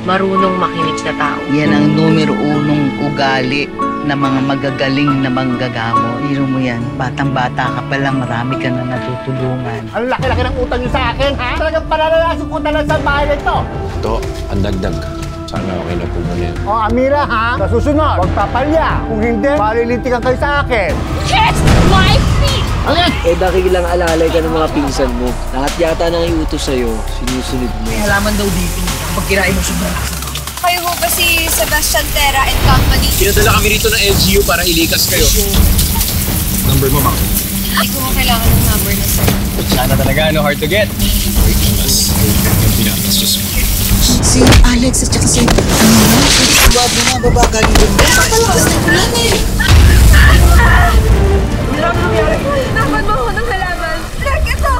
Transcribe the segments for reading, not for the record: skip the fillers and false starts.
marunong makinig sa tao. Yan ang numero unong ugali ng mga magagaling na manggagamo. Hiro mo yan, batang-bata ka pa lang, marami ka na natutulungan. Ang laki-laki ng utang niyo sa akin, ha? Talagang pananalasin ko talaga sa bahay nito. Ito, ang dagdag. Sana okay na po muna yan. O, Amira, ha? Sa susunod, huwag papalya. Kung hindi, malilintikan kayo sa akin. Kiss my feet! Eh, dakilang alalay ka ng mga pinsan mo. Lahat yata nang iutos sa'yo, sinusunod mo. May halaman daw dito, kapag kirain mo sobrang. Kayo ho ba si Sebastian Terra and Company? Pinadala kami rito ng LGU para ilikas kayo. Number mo, Ma'am. Hindi ko kailangan ng number na sir. Sana talaga, no? Hard to get. Mas, yung pinapas, just Si Alex at saka si baba galing doon. Napalakas na kulang eh. Naman mo ho ng halaman. Trek, ito!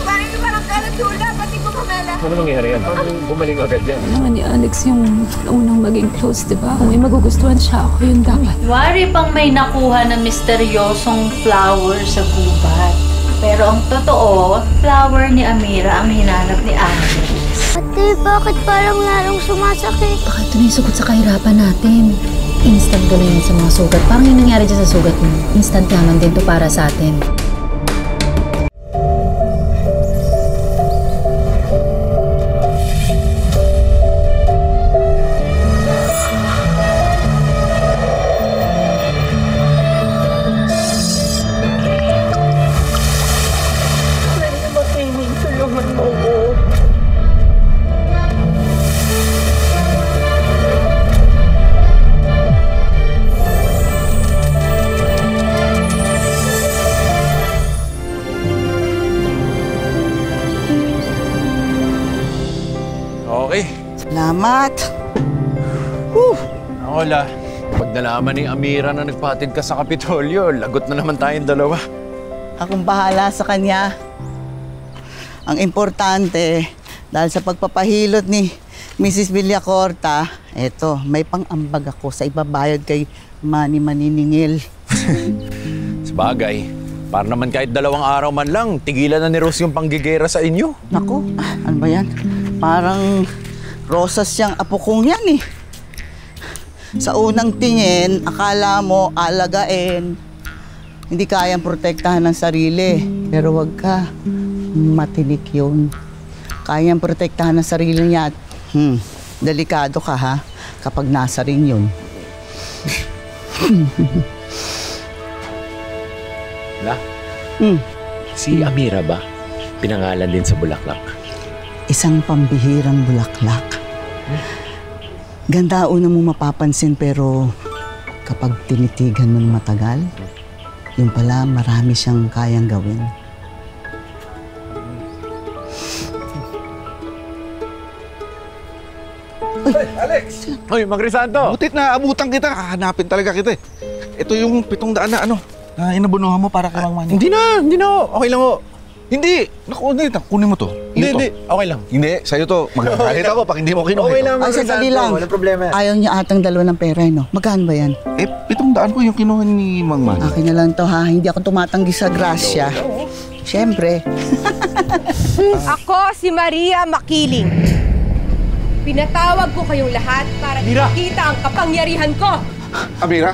Parang kalatula, pati ko pamela. Ano nangyari yan? Bumaling agad yan. Naman ni Alex yung unang maging close, di ba? Kung may magugustuhan siya, ako yun dapat. Wari pang may nakuha na misteryosong flower sa gubat. Pero ang totoo, flower ni Amira ang hinanap ni Alex. Ate, bakit parang lalong sumasakit? Baka ito na yung sagot sa kahirapan natin. Instant ka na yun sa mga sugat. Parang yung nangyari dyan sa sugat mo. Instant yaman din to para sa atin. Okay. Salamat. Hola. Pag nalaman ni Amira na nagpatid ka sa Kapitolyo, lagot na naman tayong dalawa. Akong bahala sa kanya. Ang importante, dahil sa pagpapahilot ni Mrs. Villacorta, eto, may pang-ambag ako sa ibabayad kay Manny Maniningil. Sabagay, para naman kahit 2 araw man lang, tigilan na ni Rose yung panggigera sa inyo. Naku, ano ba yan? Parang rosas siyang apo kong yan eh. Sa unang tingin, akala mo alagain. Hindi kayang protektahan ng sarili. Pero wag ka, matinik yun. Kayang protektahan ng sarili niya at delikado ka ha, kapag nasa ring yun. Si Amira ba? Pinangalan din sa Bulaklak. Isang pambihirang bulaklak. Ganda una mo mapapansin pero kapag tinitigan mo ng matagal, yung pala marami siyang kayang gawin. Alex! Hoy, Magrisanto! Butit na abutan kita, hahanapin talaga kita eh. Ito yung 700 na na inabunuhan mo para kay Mang Manny. Hindi na. Okay lang ho. Hindi! Naku, kunin mo to. Hindi. Okay lang. Hindi, sa'yo to. Magkakalit ako pag hindi mo kinuha Okay ito. lang, Ay, sandali lang. Walang problema. Ayaw niya atang dalawa ng pera, no? Magkano ba yan? Eh, 700 ko yung kinuha ni Mang Manny. Akin na lang to, ha? Hindi ako tumatanggi sa grasya. Siyempre. Ako si Maria Makiling. Pinatawag ko kayong lahat para ipakita ang kapangyarihan ko. Amira?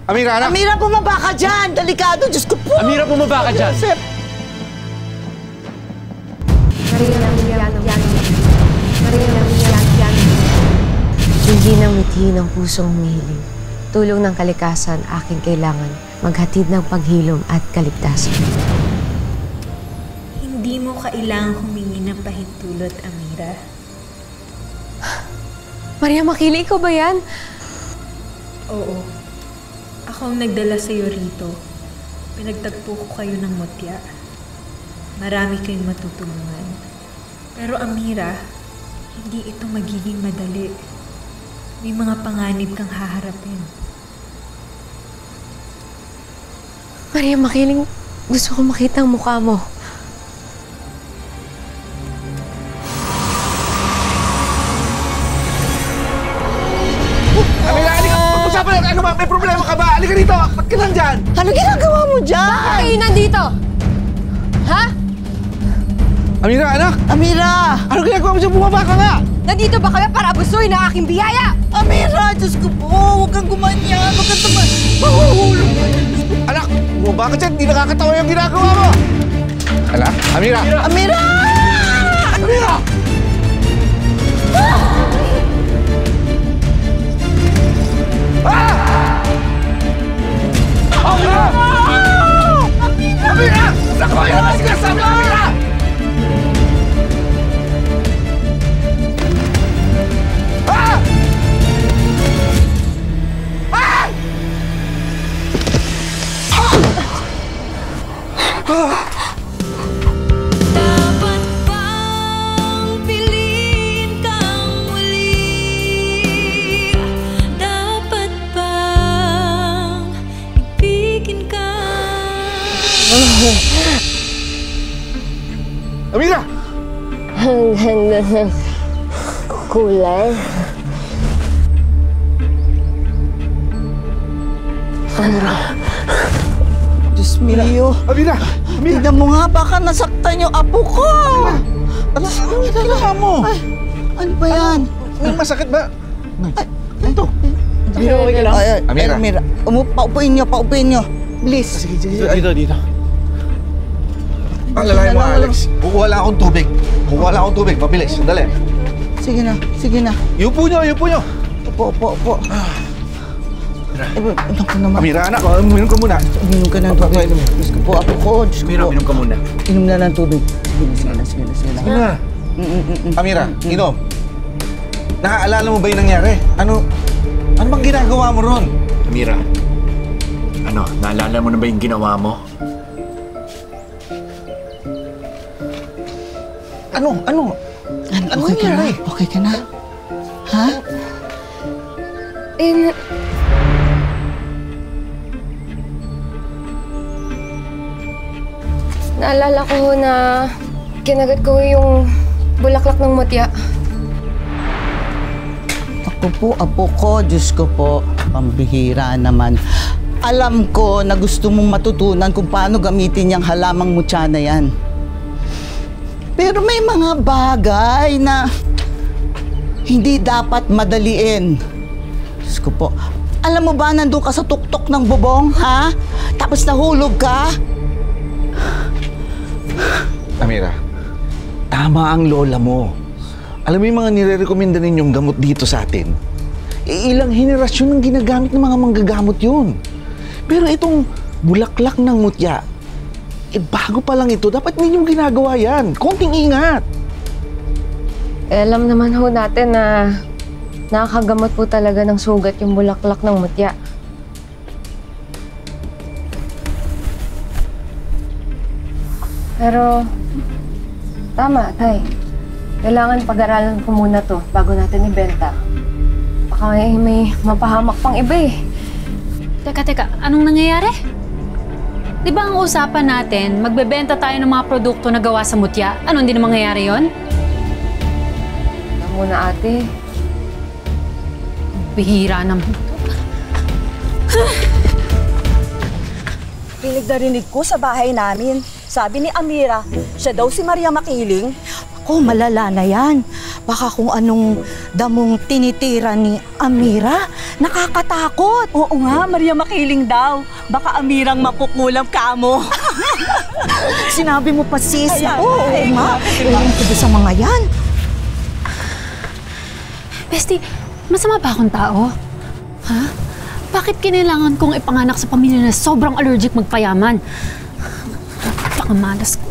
Amira, anak! Amira, bumaba ka dyan! Delikado, Diyos ko po! Amira, bumaba ka dyan! Hindi nang mithin ang pusong humihiling. Tulong ng kalikasan aking kailangan. Maghatid ng paghilom at kaligtasan. Hindi mo kailangang humingi ng pahintulot, Amira. Maria Makiling, ikaw ba yan? Oo. Ako ang nagdala sa'yo rito. Pinagtagpo ko kayo ng mutya. Marami kayong matutulungan. Pero Amira, hindi ito magiging madali. May mga panganib kang haharapin. Maria Makiling, gusto ko makita ang mukha mo. Amira, halika! Pag-usapan lang! Ano ba? May problema ka ba? Halika dito! Ba't ka nandyan? Ano ginagawa mo dyan? Bakit kayo nandito? Ha? Amira, anak! Amira! Ano ginagawa mo dyan? Bumaba ka nga! Nandito ba kami para abusuin ang aking biyaya? Amira, Diyos ko po, huwag kang gumanyan. Huwag kang mahuhulog ka. Anak, bumaba ka dyan. Di nakakatawa yung ginagawa mo. Ala, Amira! Amira! Amira! Amira! Amira! Saan ko yung naman sinasabi, Amira? Dapat bang piliin kang muli? Dapat bang ibigin ka? Amira! Ang ganda ng kulay. Diyos mio. Amira! Amira! Tignan mo nga, baka nasaktan yung apo ko. Ano ginawa mo? Ay, ano ba yan? May masakit ba? Ay, ito. Amira, okay ka lang? Amira. Amira. Paupuin nyo. Bilis. Dito. Alalayan mo, Alex. Kukuha lang akong tubig. Mabilis. Sandali. Sige na. Yupo nyo. Upo. Naku naman. Amira, anak. Uminom ka muna. Uminom ka ng tubig. Diyos ko po, apo ko. Diyos ko Amira, po. minom ka muna. Inom na ng tubig. Sige na. Amira, inom. Naaalala mo ba yung nangyari? Ano bang ginagawa mo ron? Amira, naalala mo na ba yung ginawa mo? Ano Okay ka na? nangyari? Okay ka na? Ha? Naalala ko na kinagat ko yung bulaklak ng mutya. Ako po, apo ko, Diyos ko po. Pambihira naman. Alam ko na gusto mong matutunan kung paano gamitin yung halamang mutya na yan. Pero may mga bagay na hindi dapat madaliin. Diyos ko po. Alam mo ba, nandun ka sa tuktok ng bubong, ha? Tapos nahulog ka? Amira, tama ang lola mo. Alam mo yung mga nire-recommenda ninyong gamot dito sa atin? Ilang henerasyon ang ginagamit ng mga manggagamot yun. Pero itong bulaklak ng mutya, bago pa lang ito, dapat ninyong ginagawa yan. Konting ingat. Alam naman ho natin na nakakagamot po talaga ng sugat yung bulaklak ng mutya. Pero, tama, Tay. Kailangan pag-aralan ko muna to bago natin ibenta. Baka may mapahamak pang iba eh. Teka, anong nangyayari? Di ba ang usapan natin, magbebenta tayo ng mga produkto na gawa sa mutya? Ano, hindi na mangyayari yon? Tama muna, ate. Bihira naman. Pilig na rinig ko sa bahay namin. Sabi ni Amira, siya daw si Maria Makiling. Ako, malala na yan. Baka kung anong damong tinitira ni Amira, nakakatakot. Oo nga, Maria Makiling daw. Baka Amirang makukulam ka mo. Sinabi mo pa, sis. Oo nga. Ewan ko ba sa mga yan? Bestie, masama ba akong tao? Ha? Bakit kinailangan kong ipanganak sa pamilya na sobrang allergic magpayaman? Napakamalas ko.